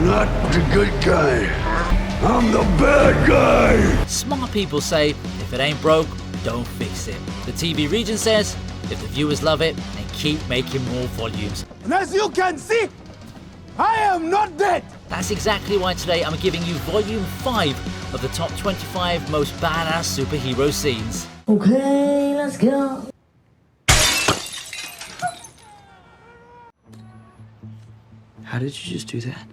not the good guy. I'm the bad guy. Smart people say, if it ain't broke, don't fix it. The TV Regent says, if the viewers love it, then keep making more volumes. And as you can see, I am not dead. That's exactly why today I'm giving you Volume 5 of the top 25 most badass superhero scenes. Okay, let's go. How did you just do that?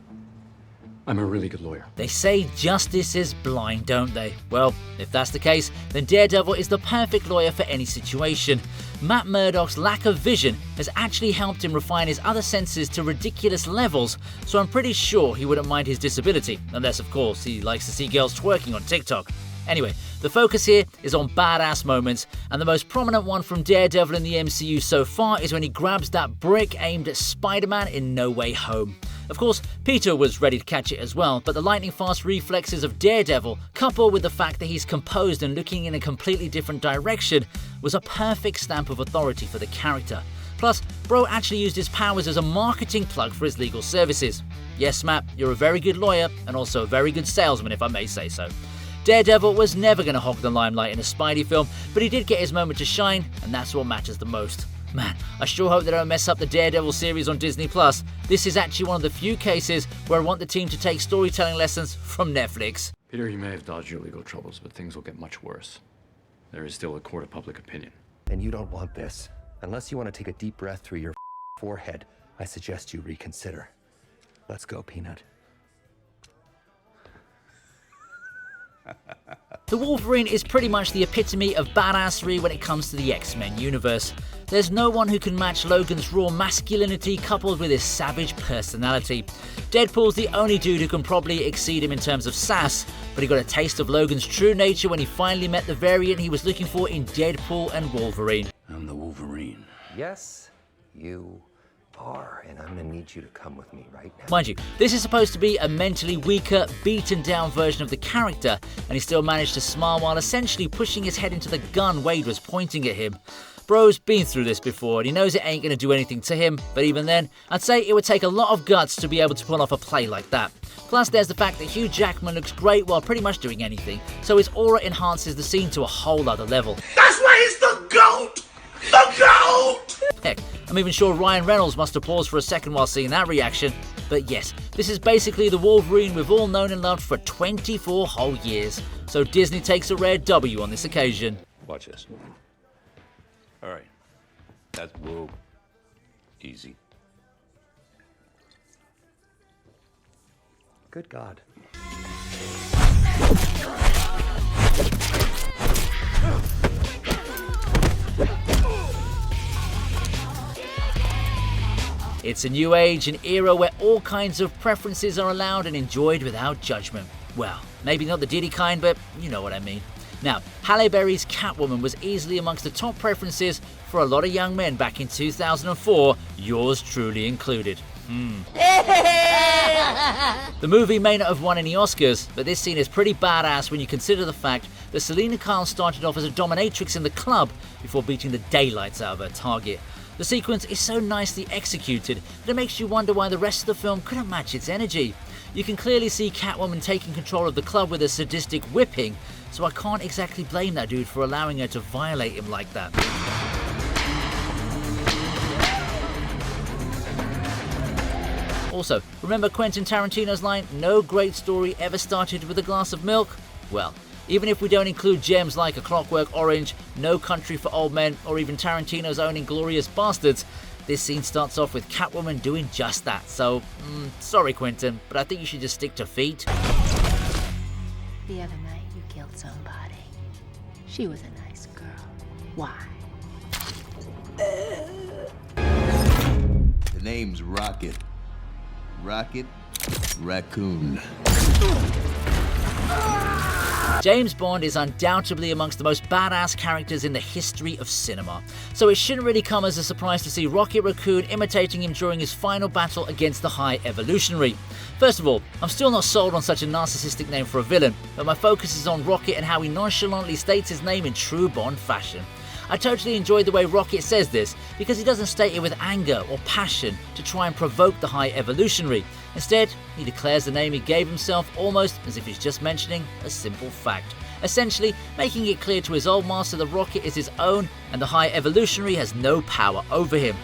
I'm a really good lawyer. They say justice is blind, don't they? Well, if that's the case, then Daredevil is the perfect lawyer for any situation. Matt Murdock's lack of vision has actually helped him refine his other senses to ridiculous levels, so I'm pretty sure he wouldn't mind his disability, unless of course he likes to see girls twerking on TikTok. Anyway, the focus here is on badass moments, and the most prominent one from Daredevil in the MCU so far is when he grabs that brick aimed at Spider-Man in No Way Home. Of course, Peter was ready to catch it as well, but the lightning-fast reflexes of Daredevil, coupled with the fact that he's composed and looking in a completely different direction, was a perfect stamp of authority for the character. Plus, Bro actually used his powers as a marketing plug for his legal services. Yes, Matt, you're a very good lawyer, and also a very good salesman if I may say so. Daredevil was never going to hog the limelight in a Spidey film, but he did get his moment to shine, and that's what matters the most. Man, I sure hope they don't mess up the Daredevil series on Disney+. This is actually one of the few cases where I want the team to take storytelling lessons from Netflix. Peter, you may have dodged your legal troubles, but things will get much worse. There is still a court of public opinion. And you don't want this. Unless you want to take a deep breath through your forehead, I suggest you reconsider. Let's go, Peanut. The Wolverine is pretty much the epitome of badassery when it comes to the X-Men universe. There's no one who can match Logan's raw masculinity coupled with his savage personality. Deadpool's the only dude who can probably exceed him in terms of sass, but he got a taste of Logan's true nature when he finally met the variant he was looking for in Deadpool and Wolverine. I'm the Wolverine. Yes, you are, and I'm gonna need you to come with me right now. Mind you, this is supposed to be a mentally weaker, beaten down version of the character, and he still managed to smile while essentially pushing his head into the gun Wade was pointing at him. Bro's been through this before, and he knows it ain't gonna do anything to him, but even then, I'd say it would take a lot of guts to be able to pull off a play like that. Plus, there's the fact that Hugh Jackman looks great while pretty much doing anything, so his aura enhances the scene to a whole other level. That's why he's the GOAT! The GOAT! Heck, I'm even sure Ryan Reynolds must have paused for a second while seeing that reaction. But yes, this is basically the Wolverine we've all known and loved for 24 whole years. So Disney takes a rare W on this occasion. Watch this. All right. That's whoa. Easy. Good God. It's a new age, an era where all kinds of preferences are allowed and enjoyed without judgment. Well, maybe not the Diddy kind, but you know what I mean. Now, Halle Berry's Catwoman was easily amongst the top preferences for a lot of young men back in 2004, yours truly included. The movie may not have won any Oscars, but this scene is pretty badass when you consider the fact that Selena Kyle started off as a dominatrix in the club before beating the daylights out of her target. The sequence is so nicely executed that it makes you wonder why the rest of the film couldn't match its energy. You can clearly see Catwoman taking control of the club with a sadistic whipping, so I can't exactly blame that dude for allowing her to violate him like that. Also, remember Quentin Tarantino's line, "No great story ever started with a glass of milk"? Well, even if we don't include gems like A Clockwork Orange, No Country for Old Men, or even Tarantino's own Inglourious Bastards, this scene starts off with Catwoman doing just that. So, sorry Quentin, but I think you should just stick to feet. The other night you killed somebody. She was a nice girl. Why? The name's Rocket. Rocket Raccoon. James Bond is undoubtedly amongst the most badass characters in the history of cinema, so it shouldn't really come as a surprise to see Rocket Raccoon imitating him during his final battle against the High Evolutionary. First of all, I'm still not sold on such a narcissistic name for a villain, but my focus is on Rocket and how he nonchalantly states his name in true Bond fashion. I totally enjoyed the way Rocket says this, because he doesn't state it with anger or passion to try and provoke the High Evolutionary. Instead, he declares the name he gave himself almost as if he's just mentioning a simple fact, essentially making it clear to his old master the rocket is his own and the High Evolutionary has no power over him.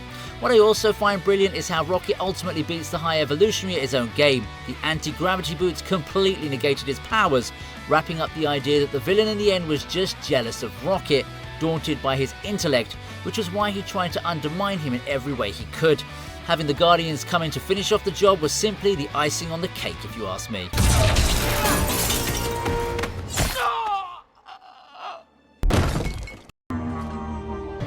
What I also find brilliant is how Rocket ultimately beats the High Evolutionary at his own game. The anti-gravity boots completely negated his powers, wrapping up the idea that the villain in the end was just jealous of Rocket, daunted by his intellect, which was why he tried to undermine him in every way he could. Having the Guardians come in to finish off the job was simply the icing on the cake, if you ask me.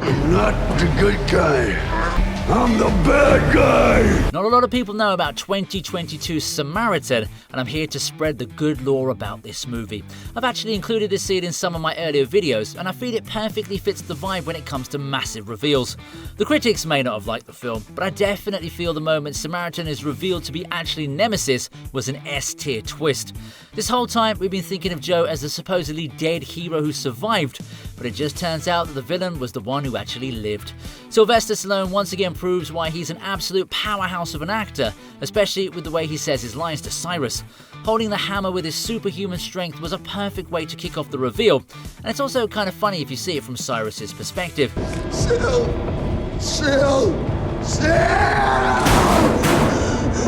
I'm not the good guy. I'm the bad guy! Not a lot of people know about 2022's Samaritan, and I'm here to spread the good lore about this movie. I've actually included this scene in some of my earlier videos, and I feel it perfectly fits the vibe when it comes to massive reveals. The critics may not have liked the film, but I definitely feel the moment Samaritan is revealed to be actually Nemesis was an S-tier twist. This whole time we've been thinking of Joe as the supposedly dead hero who survived, but it just turns out that the villain was the one who actually lived. Sylvester Stallone once again proves why he's an absolute powerhouse of an actor, especially with the way he says his lines to Cyrus. Holding the hammer with his superhuman strength was a perfect way to kick off the reveal, and it's also kind of funny if you see it from Cyrus's perspective.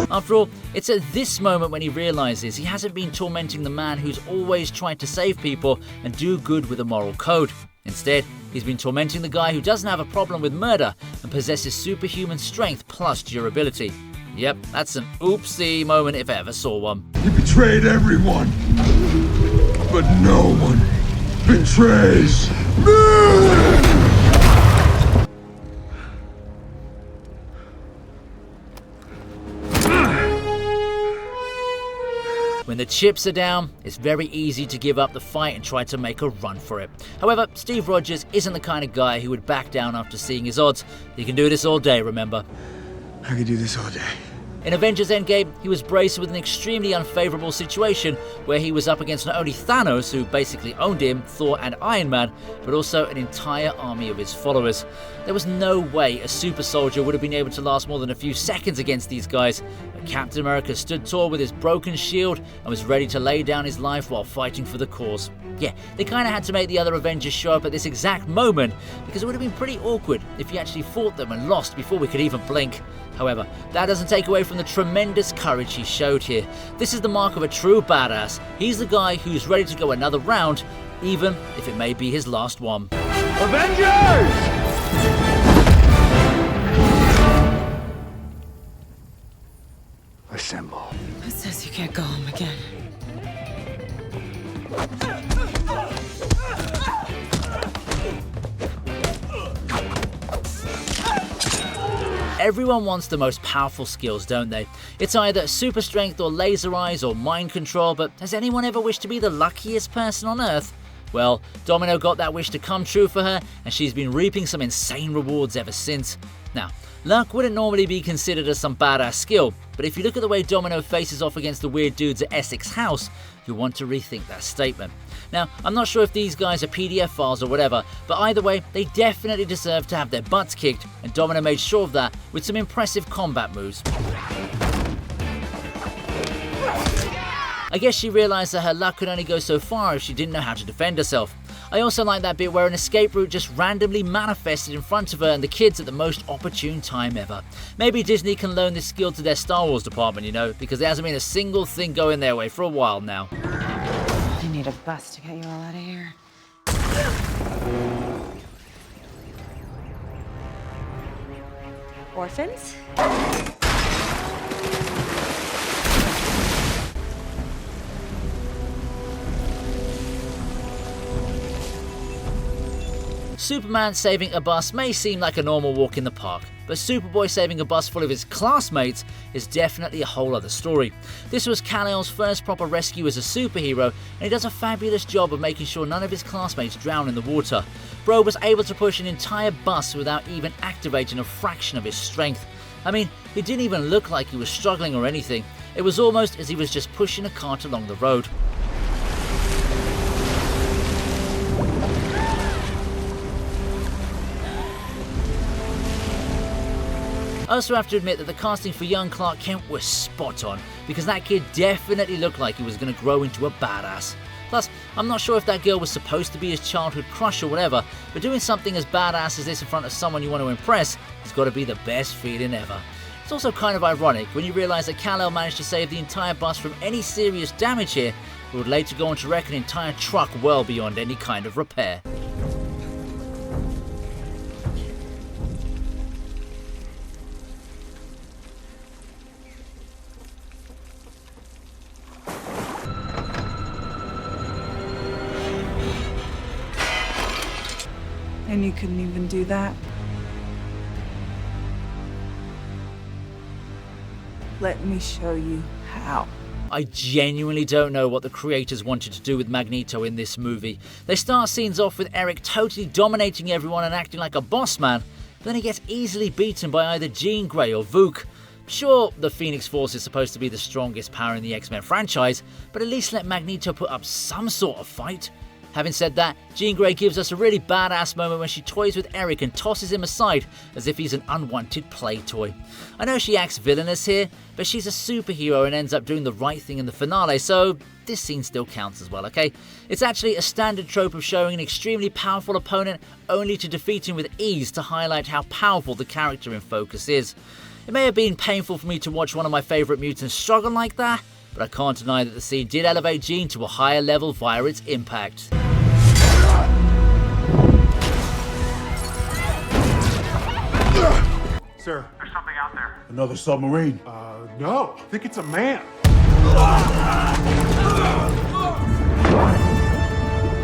After all, it's at this moment when he realizes he hasn't been tormenting the man who's always tried to save people and do good with a moral code. Instead, he's been tormenting the guy who doesn't have a problem with murder and possesses superhuman strength plus durability. Yep, that's an oopsie moment if I ever saw one. You betrayed everyone, but no one betrays me! When the chips are down, it's very easy to give up the fight and try to make a run for it. However, Steve Rogers isn't the kind of guy who would back down after seeing his odds. He can do this all day, remember? I could do this all day. In Avengers Endgame, he was braced with an extremely unfavourable situation where he was up against not only Thanos, who basically owned him, Thor and Iron Man, but also an entire army of his followers. There was no way a super soldier would have been able to last more than a few seconds against these guys, but Captain America stood tall with his broken shield and was ready to lay down his life while fighting for the cause. Yeah, they kind of had to make the other Avengers show up at this exact moment because it would have been pretty awkward if he actually fought them and lost before we could even blink. However, that doesn't take away from the tremendous courage he showed here. This is the mark of a true badass. He's the guy who's ready to go another round, even if it may be his last one. Avengers! Assemble. Who says you can't go home again? Everyone wants the most powerful skills, don't they? It's either super strength or laser eyes or mind control, but has anyone ever wished to be the luckiest person on Earth? Well, Domino got that wish to come true for her, and she's been reaping some insane rewards ever since. Now, luck wouldn't normally be considered as some badass skill, but if you look at the way Domino faces off against the weird dudes at Essex House, you'll want to rethink that statement. Now, I'm not sure if these guys are PDF files or whatever, but either way, they definitely deserve to have their butts kicked, and Domino made sure of that with some impressive combat moves. I guess she realised that her luck could only go so far if she didn't know how to defend herself. I also like that bit where an escape route just randomly manifested in front of her and the kids at the most opportune time ever. Maybe Disney can loan this skill to their Star Wars department, you know, because there hasn't been a single thing going their way for a while now. I need a bus to get you all out of here. Orphans? Superman saving a bus may seem like a normal walk in the park, but Superboy saving a bus full of his classmates is definitely a whole other story. This was Kal-El's first proper rescue as a superhero, and he does a fabulous job of making sure none of his classmates drown in the water. Bro was able to push an entire bus without even activating a fraction of his strength. I mean, it didn't even look like he was struggling or anything. It was almost as he was just pushing a cart along the road. I also have to admit that the casting for young Clark Kent was spot on, because that kid definitely looked like he was going to grow into a badass. Plus, I'm not sure if that girl was supposed to be his childhood crush or whatever, but doing something as badass as this in front of someone you want to impress has got to be the best feeling ever. It's also kind of ironic when you realise that Kal-El managed to save the entire bus from any serious damage here, but would later go on to wreck an entire truck well beyond any kind of repair. And you couldn't even do that? Let me show you how. I genuinely don't know what the creators wanted to do with Magneto in this movie. They start scenes off with Eric totally dominating everyone and acting like a boss man, but then he gets easily beaten by either Jean Grey or Vuk. Sure, the Phoenix Force is supposed to be the strongest power in the X-Men franchise, but at least let Magneto put up some sort of fight. Having said that, Jean Grey gives us a really badass moment when she toys with Eric and tosses him aside as if he's an unwanted play toy. I know she acts villainous here, but she's a superhero and ends up doing the right thing in the finale, so this scene still counts as well, okay? It's actually a standard trope of showing an extremely powerful opponent only to defeat him with ease to highlight how powerful the character in focus is. It may have been painful for me to watch one of my favourite mutants struggle like that, but I can't deny that the scene did elevate Jean to a higher level via its impact. Sir. There's something out there. Another submarine? No. I think it's a man.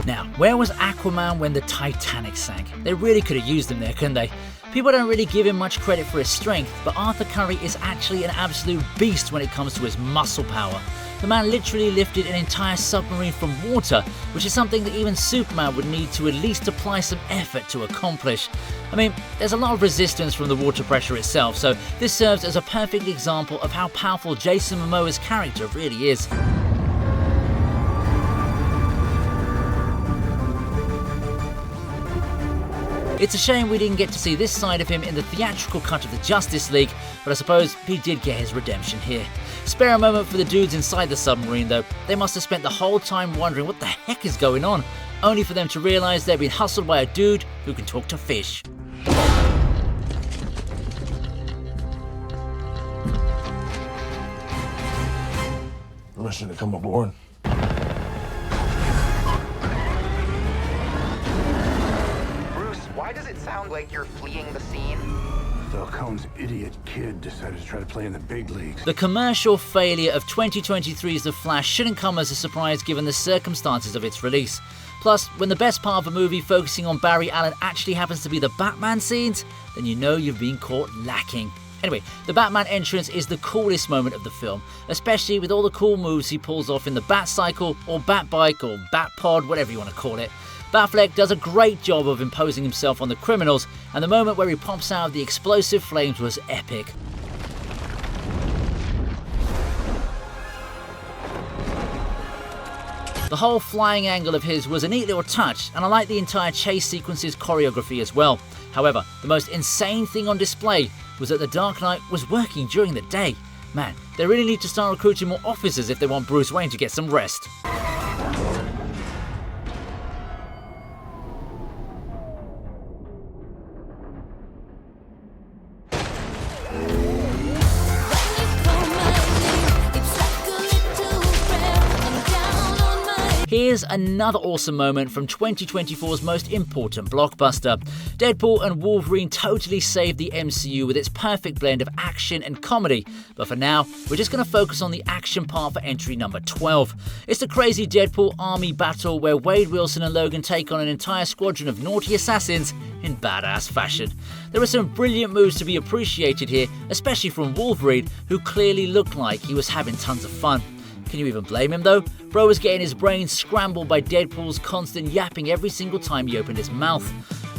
Now, where was Aquaman when the Titanic sank? They really could have used him there, couldn't they? People don't really give him much credit for his strength, but Arthur Curry is actually an absolute beast when it comes to his muscle power. The man literally lifted an entire submarine from water, which is something that even Superman would need to at least apply some effort to accomplish. I mean, there's a lot of resistance from the water pressure itself, so this serves as a perfect example of how powerful Jason Momoa's character really is. It's a shame we didn't get to see this side of him in the theatrical cut of the Justice League, but I suppose he did get his redemption here. Spare a moment for the dudes inside the submarine though. They must have spent the whole time wondering what the heck is going on, only for them to realise they've been hustled by a dude who can talk to fish. Permission to come aboard. Why does it sound like you're fleeing the scene? Falcone's idiot kid decided to try to play in the big leagues. The commercial failure of 2023's The Flash shouldn't come as a surprise given the circumstances of its release. Plus, when the best part of a movie focusing on Barry Allen actually happens to be the Batman scenes, then you know you've been caught lacking. Anyway, the Batman entrance is the coolest moment of the film, especially with all the cool moves he pulls off in the Bat-Cycle, or Bat-Bike, or Bat-Pod, whatever you want to call it. Batfleck does a great job of imposing himself on the criminals, and the moment where he pops out of the explosive flames was epic. The whole flying angle of his was a neat little touch, and I like the entire chase sequence's choreography as well. However, the most insane thing on display was that the Dark Knight was working during the day. Man, they really need to start recruiting more officers if they want Bruce Wayne to get some rest. Here's another awesome moment from 2024's most important blockbuster. Deadpool and Wolverine totally saved the MCU with its perfect blend of action and comedy, but for now, we're just going to focus on the action part for entry number 12. It's the crazy Deadpool army battle where Wade Wilson and Logan take on an entire squadron of naughty assassins in badass fashion. There are some brilliant moves to be appreciated here, especially from Wolverine, who clearly looked like he was having tons of fun. Can you even blame him though? Bro was getting his brain scrambled by Deadpool's constant yapping every single time he opened his mouth.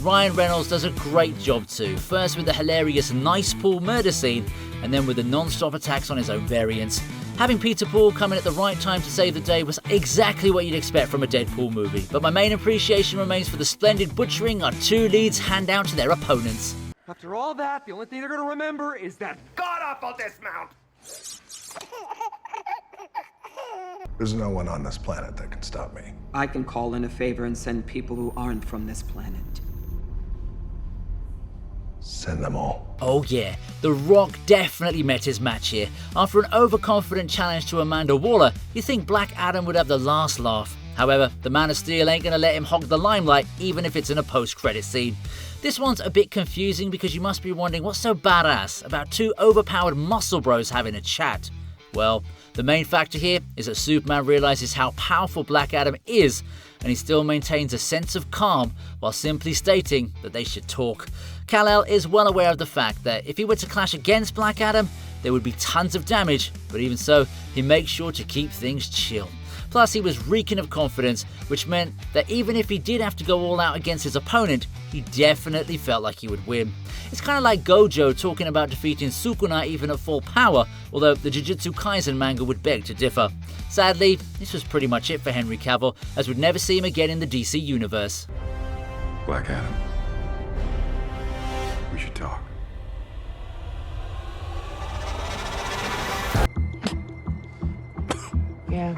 Ryan Reynolds does a great job too, first with the hilarious Nice Pool murder scene, and then with the non-stop attacks on his own variants. Having Peter Paul come in at the right time to save the day was exactly what you'd expect from a Deadpool movie, but my main appreciation remains for the splendid butchering our two leads hand out to their opponents. After all that, the only thing they're gonna remember is that god-awful dismount! There's no one on this planet that can stop me. I can call in a favor and send people who aren't from this planet. Send them all. Oh yeah, The Rock definitely met his match here. After an overconfident challenge to Amanda Waller, you'd think Black Adam would have the last laugh. However, the Man of Steel ain't gonna let him hog the limelight, even if it's in a post-credit scene. This one's a bit confusing because you must be wondering what's so badass about two overpowered muscle bros having a chat. Well, the main factor here is that Superman realizes how powerful Black Adam is, and he still maintains a sense of calm while simply stating that they should talk. Kal-El is well aware of the fact that if he were to clash against Black Adam, there would be tons of damage, but even so, he makes sure to keep things chill. Plus, he was reeking of confidence, which meant that even if he did have to go all out against his opponent, he definitely felt like he would win. It's kind of like Gojo talking about defeating Sukuna even at full power, although the Jujutsu Kaisen manga would beg to differ. Sadly, this was pretty much it for Henry Cavill, as we'd never see him again in the DC universe. Black Adam. We should talk. Yeah.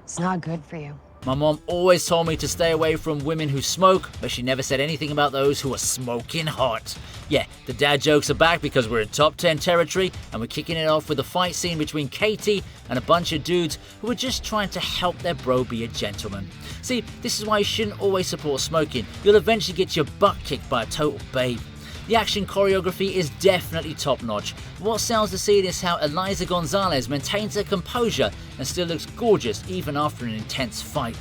It's not good for you. My mom always told me to stay away from women who smoke, but she never said anything about those who are smoking hot. Yeah, the dad jokes are back because we're in top 10 territory, and we're kicking it off with a fight scene between Katie and a bunch of dudes who are just trying to help their bro be a gentleman. See, this is why you shouldn't always support smoking. You'll eventually get your butt kicked by a total babe. The action choreography is definitely top notch. What sells the scene is how Eliza Gonzalez maintains her composure and still looks gorgeous even after an intense fight.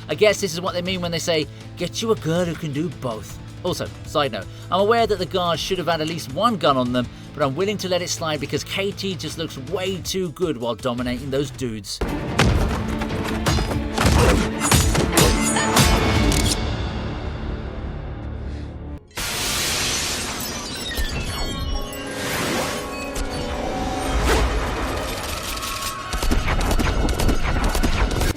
I guess this is what they mean when they say, get you a girl who can do both. Also, side note, I'm aware that the guards should have had at least one gun on them, but I'm willing to let it slide because Katie just looks way too good while dominating those dudes.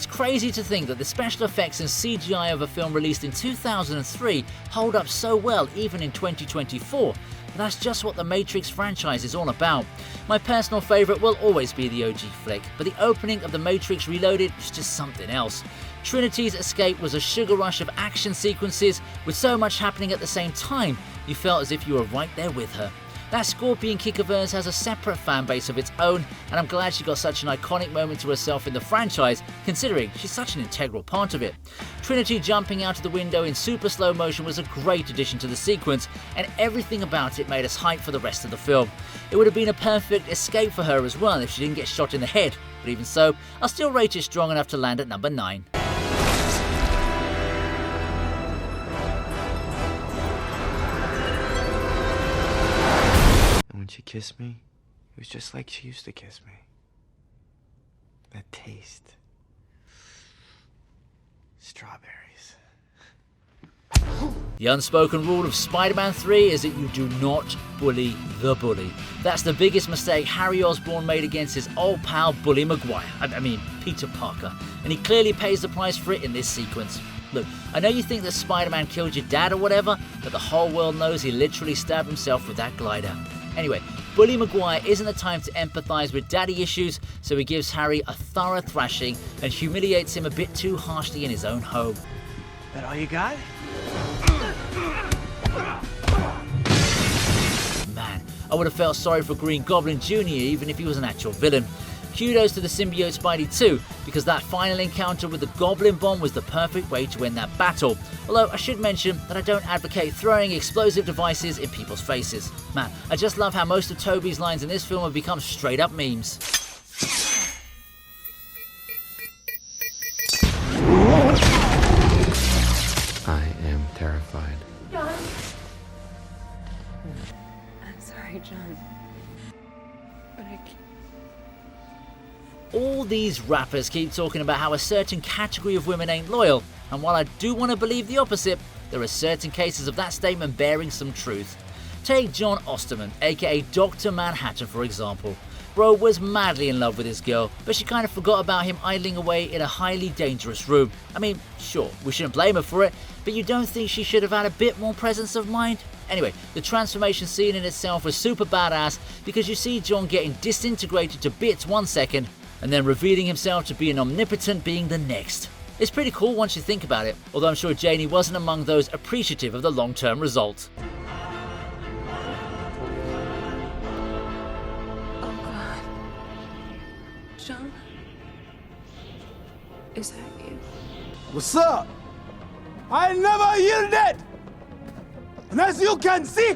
Crazy to think that the special effects and CGI of a film released in 2003 hold up so well even in 2024, but that's just what the Matrix franchise is all about. My personal favourite will always be the OG flick, but the opening of The Matrix Reloaded was just something else. Trinity's escape was a sugar rush of action sequences with so much happening at the same time, you felt as if you were right there with her. That scorpion kick of hers has a separate fan base of its own, and I'm glad she got such an iconic moment to herself in the franchise, considering she's such an integral part of it. Trinity jumping out of the window in super slow motion was a great addition to the sequence, and everything about it made us hyped for the rest of the film. It would have been a perfect escape for her as well if she didn't get shot in the head, but even so, I'll still rate it strong enough to land at number 9. When she kissed me, it was just like she used to kiss me. That taste. Strawberries. The unspoken rule of Spider-Man 3 is that you do not bully the bully. That's the biggest mistake Harry Osborn made against his old pal Bully Maguire. I mean, Peter Parker. And he clearly pays the price for it in this sequence. Look, I know you think that Spider-Man killed your dad or whatever, but the whole world knows he literally stabbed himself with that glider. Anyway, Bully Maguire isn't the time to empathise with daddy issues, so he gives Harry a thorough thrashing and humiliates him a bit too harshly in his own home. That all you got? Man, I would have felt sorry for Green Goblin Jr. even if he was an actual villain. Kudos to the symbiote Spidey too, because that final encounter with the Goblin Bomb was the perfect way to win that battle. Although I should mention that I don't advocate throwing explosive devices in people's faces. Man, I just love how most of Tobey's lines in this film have become straight up memes. I am terrified. John. I'm sorry, John. But I can't. All these rappers keep talking about how a certain category of women ain't loyal, and while I do want to believe the opposite, there are certain cases of that statement bearing some truth. Take John Osterman, aka Dr. Manhattan for example. Bro was madly in love with his girl, but she kind of forgot about him idling away in a highly dangerous room. I mean, sure, we shouldn't blame her for it, but you don't think she should have had a bit more presence of mind? Anyway, the transformation scene in itself was super badass because you see John getting disintegrated to bits one second and then revealing himself to be an omnipotent being the next. It's pretty cool once you think about it, although I'm sure Janie wasn't among those appreciative of the long-term result. John? Is that you? What's up? I never yielded! And as you can see,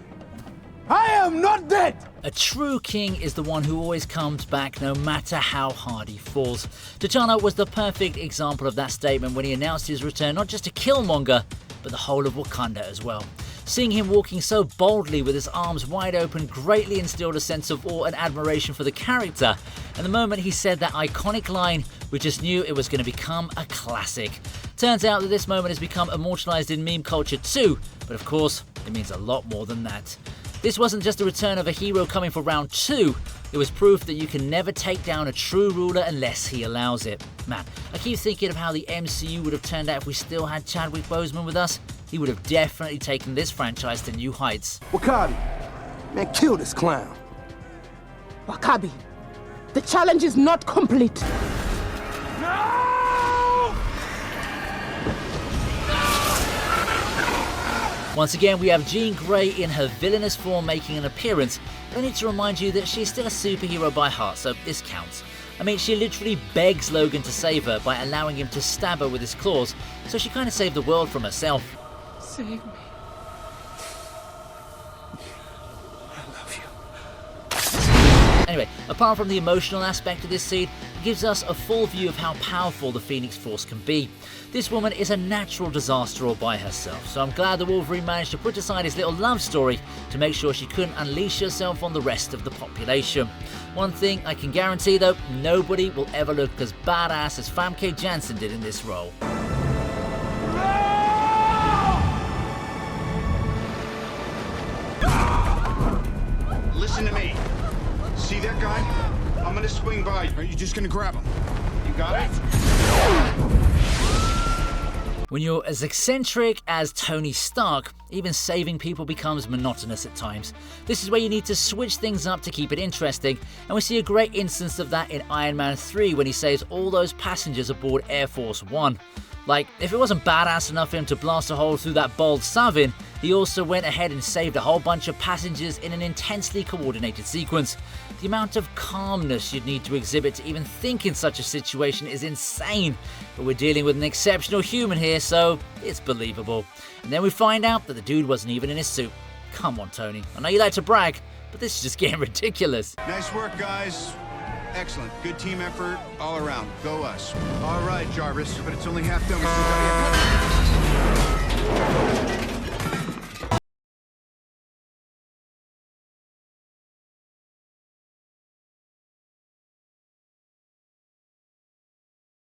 I am not dead! A true king is the one who always comes back no matter how hard he falls. T'Challa was the perfect example of that statement when he announced his return not just to Killmonger, but the whole of Wakanda as well. Seeing him walking so boldly with his arms wide open greatly instilled a sense of awe and admiration for the character, and the moment he said that iconic line, we just knew it was going to become a classic. Turns out that this moment has become immortalized in meme culture too, but of course, it means a lot more than that. This wasn't just the return of a hero coming for round 2, it was proof that you can never take down a true ruler unless he allows it. Man, I keep thinking of how the MCU would have turned out if we still had Chadwick Boseman with us. He would have definitely taken this franchise to new heights. Wakabi, man, kill this clown. Wakabi, the challenge is not complete. Once again, we have Jean Grey in her villainous form making an appearance, but I need to remind you that she's still a superhero by heart, so this counts. I mean, she literally begs Logan to save her by allowing him to stab her with his claws, so she kind of saved the world from herself. Save me. Anyway, apart from the emotional aspect of this scene, it gives us a full view of how powerful the Phoenix Force can be. This woman is a natural disaster all by herself, so I'm glad that Wolverine managed to put aside his little love story to make sure she couldn't unleash herself on the rest of the population. One thing I can guarantee though, nobody will ever look as badass as Famke Janssen did in this role. Listen to me. See that guy? I'm gonna swing by. Are you just gonna grab him? You got it? When you're as eccentric as Tony Stark, even saving people becomes monotonous at times. This is where you need to switch things up to keep it interesting, and we see a great instance of that in Iron Man 3 when he saves all those passengers aboard Air Force One. Like, if it wasn't badass enough for him to blast a hole through that bald Savin, he also went ahead and saved a whole bunch of passengers in an intensely coordinated sequence. The amount of calmness you'd need to exhibit to even think in such a situation is insane, but we're dealing with an exceptional human here, so it's believable. And then we find out that the dude wasn't even in his suit. Come on, Tony. I know you like to brag, but this is just getting ridiculous. Nice work, guys. Excellent. Good team effort all around. Go us. All right, Jarvis, but it's only half done.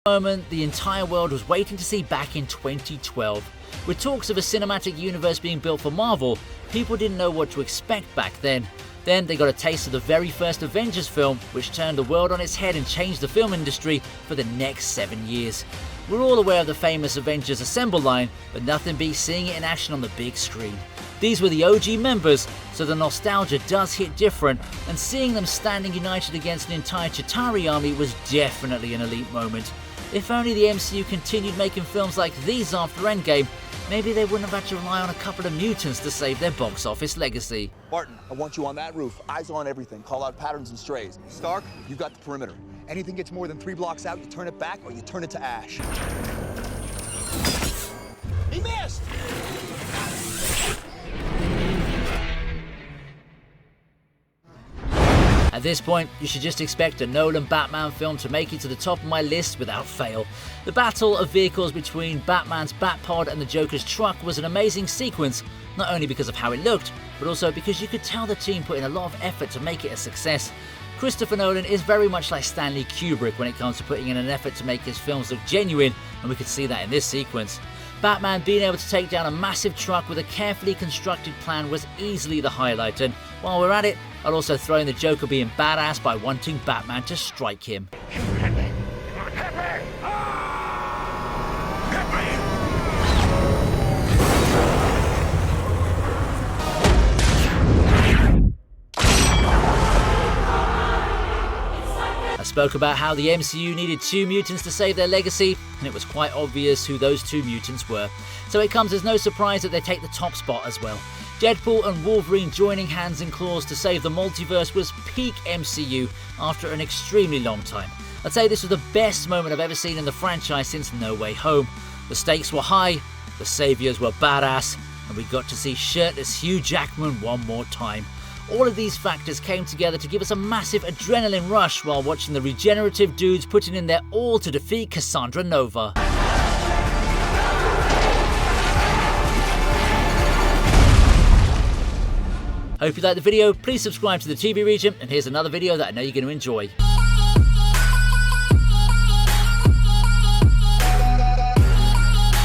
Moment the entire world was waiting to see back in 2012. With talks of a cinematic universe being built for Marvel, people didn't know what to expect back then. Then they got a taste of the very first Avengers film, which turned the world on its head and changed the film industry for the next 7 years. We're all aware of the famous Avengers Assemble line, but nothing beats seeing it in action on the big screen. These were the OG members, so the nostalgia does hit different, and seeing them standing united against an entire Chitauri army was definitely an elite moment. If only the MCU continued making films like these after Endgame, maybe they wouldn't have had to rely on a couple of mutants to save their box office legacy. Barton, I want you on that roof. Eyes on everything. Call out patterns and strays. Stark, you got the perimeter. Anything gets more than 3 blocks out, you turn it back or you turn it to ash. He missed! At this point, you should just expect a Nolan Batman film to make it to the top of my list without fail. The battle of vehicles between Batman's Batpod and the Joker's truck was an amazing sequence, not only because of how it looked, but also because you could tell the team put in a lot of effort to make it a success. Christopher Nolan is very much like Stanley Kubrick when it comes to putting in an effort to make his films look genuine, and we could see that in this sequence. Batman being able to take down a massive truck with a carefully constructed plan was easily the highlight, and while we're at it, I'll also throw in the Joker being badass by wanting Batman to strike him. I spoke about how the MCU needed 2 mutants to save their legacy, and it was quite obvious who those 2 mutants were. So it comes as no surprise that they take the top spot as well. Deadpool and Wolverine joining hands and claws to save the multiverse was peak MCU after an extremely long time. I'd say this was the best moment I've ever seen in the franchise since No Way Home. The stakes were high, the saviors were badass, and we got to see shirtless Hugh Jackman one more time. All of these factors came together to give us a massive adrenaline rush while watching the regenerative dudes putting in their all to defeat Cassandra Nova. Hope you liked the video. Please subscribe to the TV Regent, and here's another video that I know you're going to enjoy.